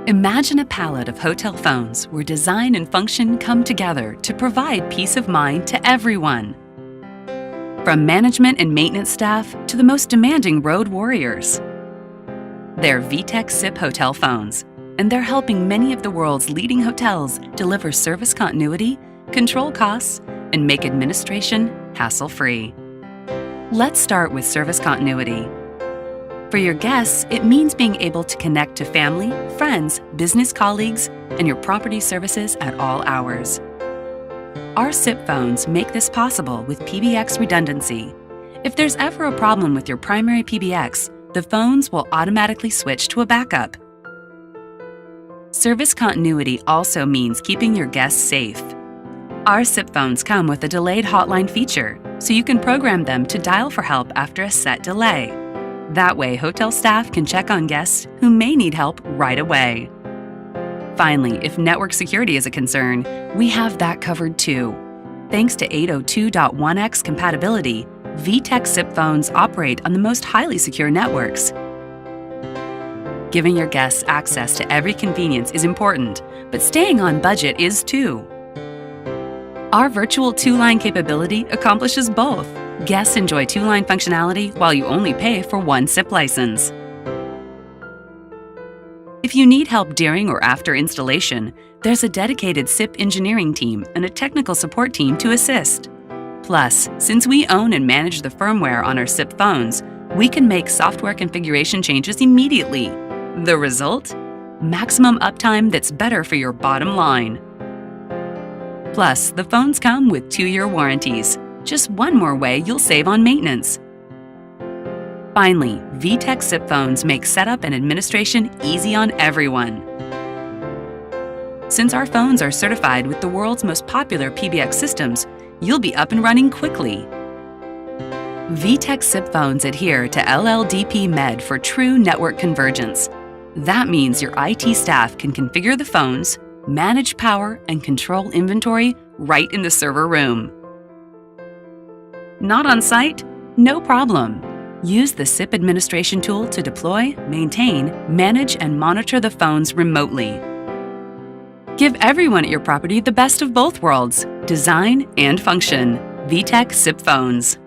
Imagine a palette of hotel phones where design and function come together to provide peace of mind to everyone. From management and maintenance staff to the most demanding road warriors. They're VTech SIP hotel phones, and they're helping many of the world's leading hotels deliver service continuity, control costs, and make administration hassle-free. Let's start with service continuity. For your guests, it means being able to connect to family, friends, business colleagues, and your property services at all hours. Our SIP phones make this possible with PBX redundancy. If there's ever a problem with your primary PBX, the phones will automatically switch to a backup. Service continuity also means keeping your guests safe. Our SIP phones come with a delayed hotline feature, so you can program them to dial for help after a set delay. That way, hotel staff can check on guests who may need help right away. Finally, if network security is a concern, we have that covered too. Thanks to 802.1x compatibility, VTech SIP phones operate on the most highly secure networks. Giving your guests access to every convenience is important, but staying on budget is too. Our virtual two-line capability accomplishes both. Guests enjoy two-line functionality while you only pay for one SIP license. If you need help during or after installation, there's a dedicated SIP engineering team and a technical support team to assist. Plus, since we own and manage the firmware on our SIP phones, we can make software configuration changes immediately. The result? Maximum uptime that's better for your bottom line. Plus, the phones come with 2-year warranties. Just one more way you'll save on maintenance. Finally, VTech SIP phones make setup and administration easy on everyone. Since our phones are certified with the world's most popular PBX systems, you'll be up and running quickly. VTech SIP phones adhere to LLDP Med for true network convergence. That means your IT staff can configure the phones, manage power, and control inventory right in the server room. Not on site? No problem. Use the SIP administration tool to deploy, maintain, manage, and monitor the phones remotely. Give everyone at your property the best of both worlds, design and function. VTech SIP phones.